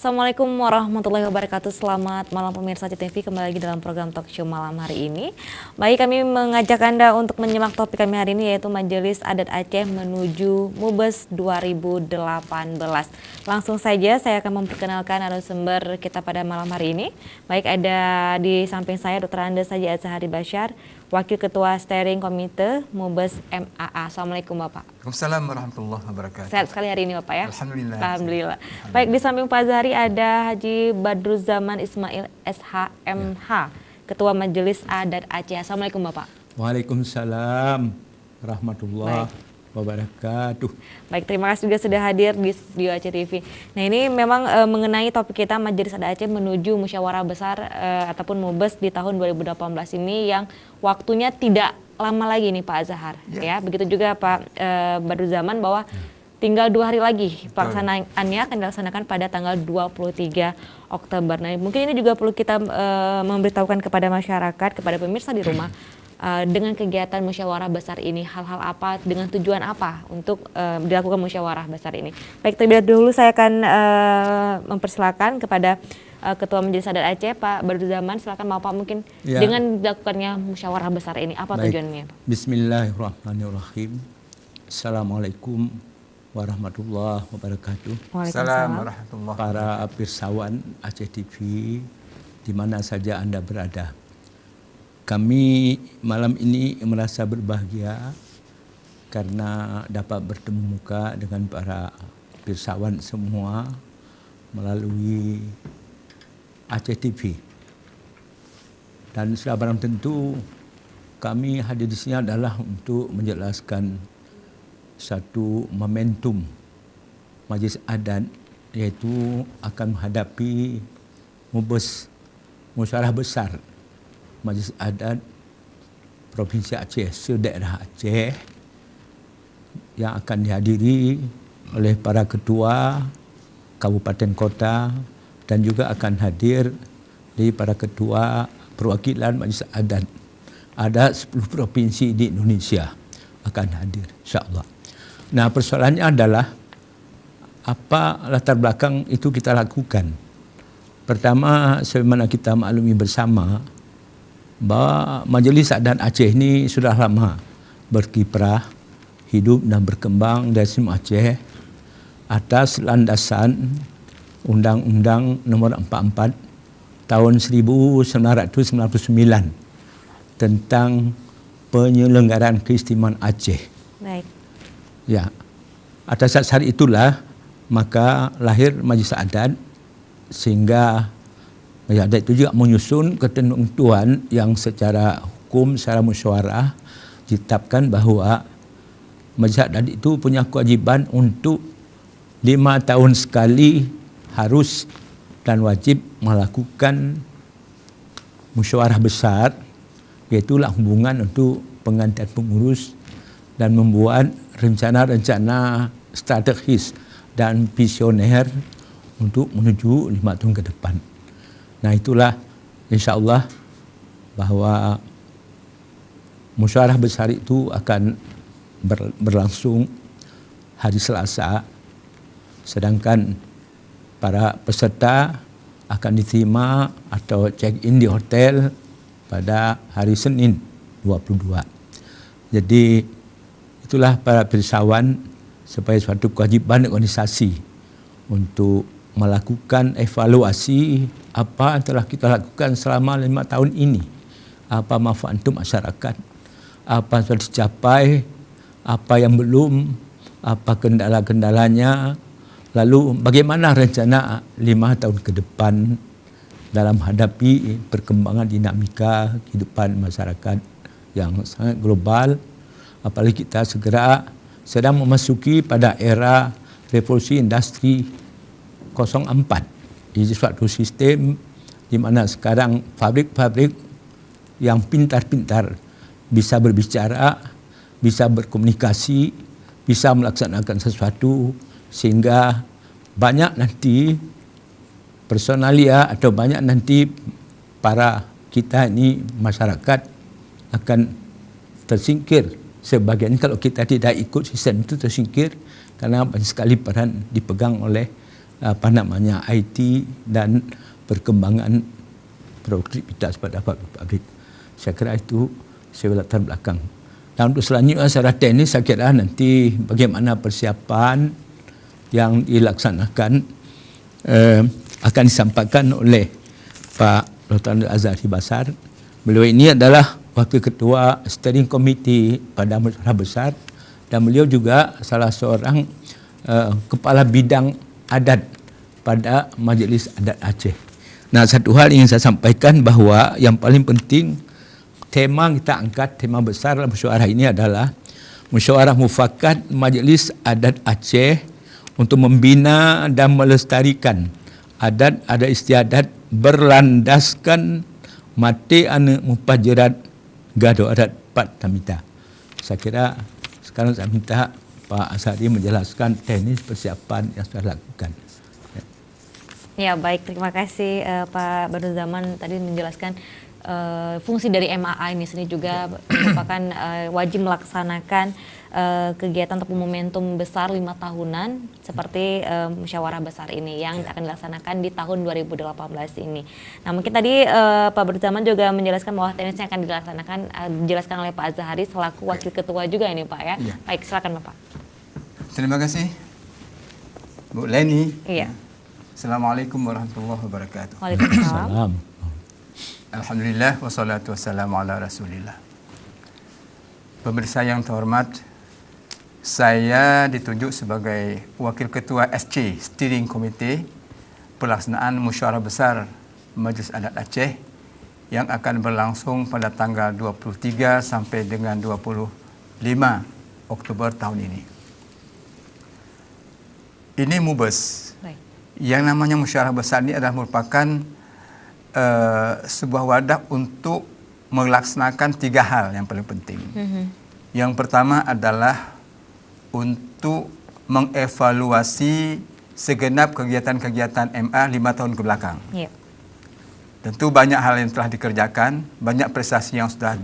Assalamualaikum warahmatullahi wabarakatuh. Selamat malam pemirsa CTV, kembali lagi dalam program talk show malam hari ini. Baik, kami mengajak Anda untuk menyimak topik kami hari ini, yaitu Majelis Adat Aceh menuju Mubes 2018. Langsung saja saya akan memperkenalkan narasumber kita pada malam hari ini. Baik, ada di samping saya Dr. Andes Haji Azhari Bashar, Wakil Ketua Steering Komite Mubes MAA. Assalamualaikum Bapak. Waalaikumsalam warahmatullahi wabarakatuh. Sehat sekali hari ini Bapak ya? Alhamdulillah. Alhamdulillah. Baik, di samping Pak Zahari ada Haji Badruzzaman Ismail SHMH, Ketua Majelis Adat Aceh. Assalamualaikum Bapak. Waalaikumsalam warahmatullahi wabarakatuh. Baik, terima kasih juga sudah hadir di studio Aceh TV. Nah, ini memang mengenai topik kita Majelis Adat Aceh menuju musyawarah besar ataupun Mubes di tahun 2018 ini yang waktunya tidak lama lagi nih Pak Azhar. Ya, begitu juga Pak Badruzzaman bahwa tinggal 2 hari lagi pelaksanaannya akan dilaksanakan pada tanggal 23 Oktober. Nah, mungkin ini juga perlu kita memberitahukan kepada masyarakat, kepada pemirsa di rumah, dengan kegiatan musyawarah besar ini, hal-hal apa, dengan tujuan apa untuk dilakukan musyawarah besar ini. Baik, terlebih dahulu saya akan mempersilakan kepada Ketua Majelis Adat Aceh, Pak Badruzzaman. Silakan Bapak, mungkin dengan dilakukannya musyawarah besar ini, apa tujuannya? Bismillahirrahmanirrahim. Assalamualaikum warahmatullahi wabarakatuh. Waalaikumsalam. Para pirsawan Aceh TV, di mana saja Anda berada. Kami malam ini merasa berbahagia karena dapat bertemu muka dengan para pirsawan semua melalui Aceh TV. Dan sudah barang tentu kami hadir di sini adalah untuk menjelaskan satu momentum Majelis Adat, yaitu akan menghadapi Mubes musyawarah besar Majelis Adat Provinsi Aceh se-daerah Aceh yang akan dihadiri oleh para ketua kabupaten kota dan juga akan hadir dari para ketua perwakilan Majelis Adat. Ada 10 provinsi di Indonesia akan hadir, insyaAllah. Nah, persoalannya adalah apa latar belakang itu kita lakukan. Pertama, sebagaimana kita maklumi bersama bahwa Majelis Adat Aceh ini sudah lama berkiprah, hidup dan berkembang dari semua Aceh atas landasan Undang-Undang Nomor 44 tahun 1999 tentang penyelenggaraan keistimewaan Aceh. Baik. Ya, atas dasar itulah maka lahir Majelis Adat, sehingga Majelis Adat itu juga menyusun ketentuan yang secara hukum, secara musyawarah ditetapkan bahwa Majelis Adat itu punya kewajiban untuk 5 tahun sekali harus dan wajib melakukan musyawarah besar, yaitu hubungan untuk penggantian pengurus dan membuat rencana-rencana strategis dan visioner untuk menuju 5 tahun ke depan. Nah, itulah insya Allah bahwa musyawarah besar itu akan berlangsung hari Selasa, sedangkan para peserta akan diterima atau check-in di hotel pada hari Senin 22. Jadi itulah para pirsawan sebagai suatu kewajiban organisasi untuk melakukan evaluasi apa yang telah kita lakukan selama 5 tahun ini, apa manfaat untuk masyarakat, apa yang sudah dicapai, apa yang belum, apa kendala-kendalanya, lalu bagaimana rencana 5 tahun ke depan dalam menghadapi perkembangan dinamika kehidupan masyarakat yang sangat global, apalagi kita segera sedang memasuki pada era revolusi industri 04. Ini suatu sistem di mana sekarang pabrik-pabrik yang pintar-pintar bisa berbicara, bisa berkomunikasi, bisa melaksanakan sesuatu, sehingga banyak nanti personalia atau banyak nanti para kita ini masyarakat akan tersingkir. Sebagian kalau kita tidak ikut sistem itu tersingkir karena banyak sekali peran dipegang oleh IT dan perkembangan produktivitas pada pabrik. Saya kira itu sebagai latar belakang. Dan untuk selanjutnya secara teknis saya kira nanti bagaimana persiapan yang dilaksanakan akan disampaikan oleh Pak Dr. Azhari Basar. Beliau ini adalah Wakil Ketua Steering Committee pada Musyawarah Besar dan beliau juga salah seorang Kepala Bidang Adat pada Majelis Adat Aceh. Nah, satu hal ingin saya sampaikan bahwa yang paling penting tema kita angkat, tema besar dalam musyawarah ini adalah musyawarah mufakat Majelis Adat Aceh untuk membina dan melestarikan adat istiadat berlandaskan mati ane mupajirat gado adat Pat Tamita. Saya kira sekarang saya minta Pak Azhari menjelaskan teknis persiapan yang sudah dilakukan. Ya, baik, terima kasih Pak Badruzzaman tadi menjelaskan fungsi dari MAA ini sendiri juga merupakan wajib melaksanakan kegiatan ataupun momentum besar 5 tahunan seperti musyawarah besar ini yang akan dilaksanakan di tahun 2018 ini. Nah, mungkin tadi Pak Badruzzaman juga menjelaskan bahwa teknisnya akan dijelaskan oleh Pak Azhari selaku Wakil Ketua juga ini Pak ya. Baik, silakan Bapak. Terima kasih Bu Leni. Iya. Assalamualaikum warahmatullahi wabarakatuh. Waalaikumsalam. Alhamdulillah wassalatu wassalamu ala Rasulillah. Pemirsa yang terhormat, saya ditunjuk sebagai Wakil Ketua SC Steering Committee pelaksanaan Musyawarah Besar Majlis Adat Aceh yang akan berlangsung pada tanggal 23 sampai dengan 25 Oktober tahun ini. Ini MUBES. Yang namanya Musyawarah Besar ini adalah merupakan sebuah wadah untuk melaksanakan 3 hal yang paling penting. Yang pertama adalah untuk mengevaluasi segenap kegiatan-kegiatan MA 5 tahun ke belakang. Tentu banyak hal yang telah dikerjakan, banyak prestasi yang sudah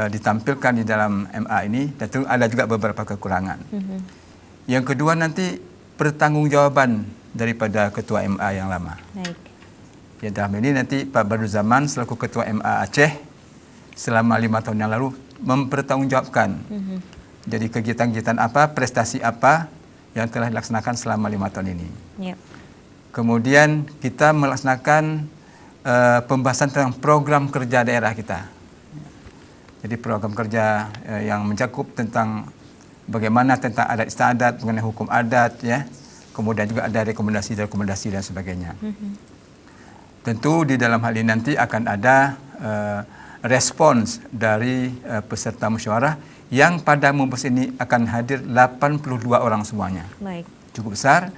ditampilkan di dalam MA ini, dan tentu ada juga beberapa kekurangan. Yang kedua nanti pertanggungjawaban daripada Ketua MA yang lama. Ya, dalam ini nanti Pak Badruzzaman selaku Ketua MA Aceh selama 5 tahun yang lalu mempertanggungjawabkan. Jadi kegiatan-kegiatan apa, prestasi apa yang telah dilaksanakan selama 5 tahun ini. Kemudian kita melaksanakan pembahasan tentang program kerja daerah kita. Jadi program kerja yang mencakup tentang bagaimana tentang adat istiadat, mengenai hukum adat, ya. Kemudian juga ada rekomendasi dan sebagainya. Tentu di dalam hal ini nanti akan ada respons dari peserta musyawarah yang pada MUBES ini akan hadir 82 orang semuanya. Cukup besar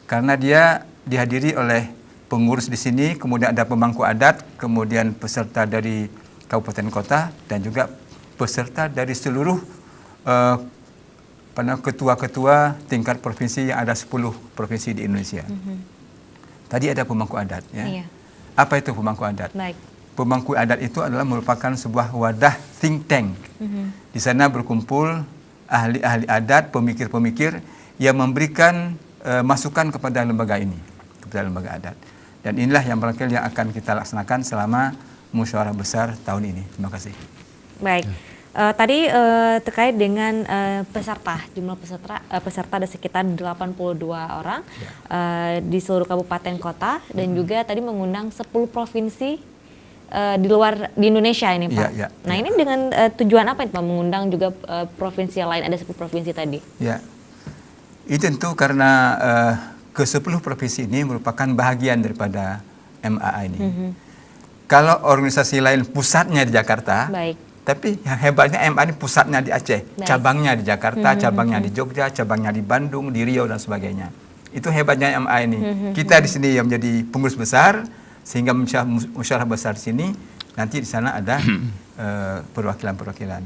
karena dia dihadiri oleh pengurus di sini, kemudian ada pemangku adat, kemudian peserta dari kabupaten kota dan juga peserta dari seluruh ketua-ketua tingkat provinsi yang ada 10 provinsi di Indonesia. Tadi ada pemangku adat, ya. Apa itu pemangku adat? Pemangku adat itu adalah merupakan sebuah wadah think tank. Di sana berkumpul ahli-ahli adat, pemikir-pemikir yang memberikan masukan kepada lembaga ini, kepada lembaga adat. Dan inilah yang barangkali yang akan kita laksanakan selama musyawarah besar tahun ini. Terima kasih. Baik. Tadi terkait dengan jumlah peserta ada sekitar 82 orang di seluruh kabupaten kota dan juga tadi mengundang 10 provinsi di Indonesia ini Pak. Nah ini dengan tujuan apa Pak mengundang juga provinsi lain, ada 10 provinsi tadi? Ya, itu tentu karena ke-10 provinsi ini merupakan bahagian daripada MAA ini. Kalau organisasi lain pusatnya di Jakarta, tapi yang hebatnya MA ini pusatnya di Aceh, cabangnya di Jakarta, cabangnya di Jogja, cabangnya di Bandung, di Riau dan sebagainya. Itu hebatnya MA ini. Kita di sini yang menjadi pengurus besar, sehingga musyawarah besar di sini, nanti di sana ada perwakilan-perwakilan.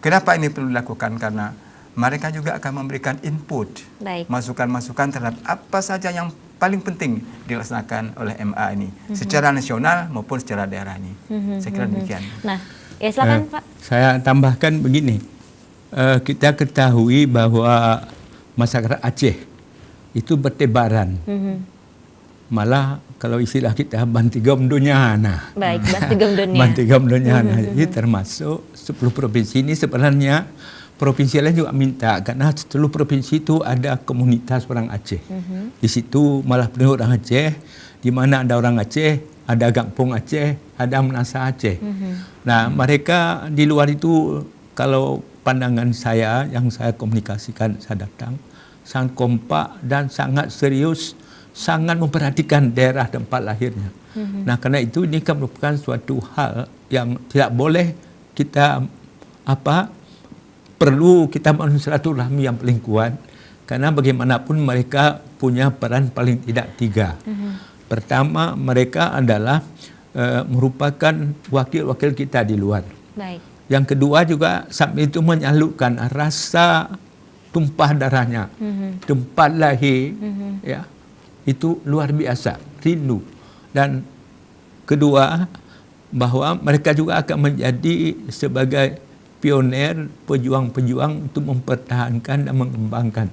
Kenapa ini perlu dilakukan? Karena mereka juga akan memberikan input, masukan-masukan terhadap apa saja yang paling penting dilaksanakan oleh MA ini, secara nasional maupun secara daerah ini. Saya kira demikian. Nah, ya silakan Pak. Saya tambahkan begini, kita ketahui bahwa masyarakat Aceh itu bertebaran. Malah kalau istilah kita bantigam dunia. Nah, Baik, bantigam dunia. bantigam dunia. Jadi termasuk 10 provinsi ini sebenarnya provinsi lain juga minta karena seluruh provinsi itu ada komunitas orang Aceh. Di situ malah penuh orang Aceh. Di mana ada orang Aceh, ada kampung Aceh, ada Menasa Aceh. Nah, mereka di luar itu kalau pandangan saya yang saya komunikasikan saya datang sangat kompak dan sangat serius, sangat memperhatikan daerah tempat lahirnya. Nah, karena itu ini kan merupakan suatu hal yang tidak boleh kita perlu kita bangun silaturahmi yang paling kuat karena bagaimanapun mereka punya peran paling tidak 3. Pertama, mereka adalah merupakan wakil-wakil kita di luar. Baik. Yang kedua juga sambil itu menyalurkan rasa tumpah darahnya, tempat lahir, ya itu luar biasa, rindu. Dan kedua, bahwa mereka juga akan menjadi sebagai pioner, pejuang-pejuang untuk mempertahankan dan mengembangkan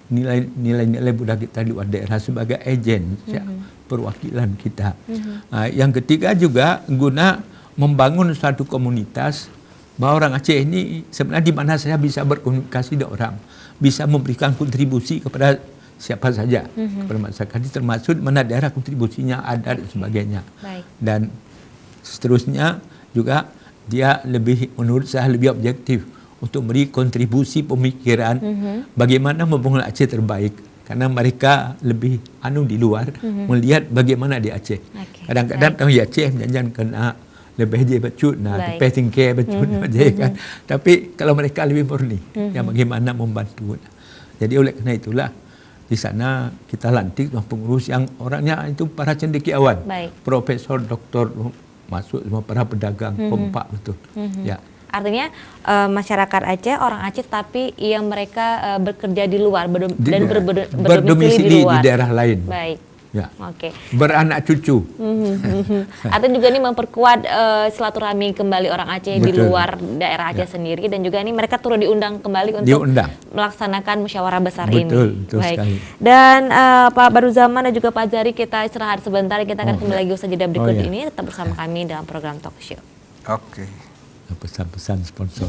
nilai-nilai budaya kita di luar daerah sebagai agen perwakilan kita. Yang ketiga juga guna membangun suatu komunitas bahwa orang Aceh ini sebenarnya di mana saya bisa berkomunikasi dengan orang, bisa memberikan kontribusi kepada siapa saja kepada masyarakat, termasuk mana daerah kontribusinya ada dan sebagainya. Baik. Dan seterusnya juga dia lebih, menurut saya lebih objektif untuk beri kontribusi pemikiran bagaimana membangun Aceh terbaik karena mereka lebih di luar melihat bagaimana di Aceh. Kadang-kadang tahu di Aceh jangan kena lebih je becut, lebih tinggi becut kan. Tapi kalau mereka lebih murni, yang bagaimana membantu. Jadi oleh karena itulah di sana kita lantik pengurus yang orangnya itu para cendekiawan, profesor, doktor, masuk semua para pedagang, kompak betul. Ya. Artinya masyarakat Aceh, orang Aceh tapi yang mereka bekerja di luar dan berdomisili di luar. Di daerah lain. Baik. Ya. Oke. Beranak cucu. Artinya juga ini memperkuat silaturahmi kembali orang Aceh di luar daerah Aceh sendiri dan juga ini mereka turut diundang kembali untuk melaksanakan musyawarah besar ini. Betul sekali. Dan Pak Baruzaman dan juga Pak Zari, kita istirahat sebentar, kita akan kembali lagi usaha jeda berikut ini, tetap bersama kami dalam program Talk Show. Oke. Pesan-pesan sponsor.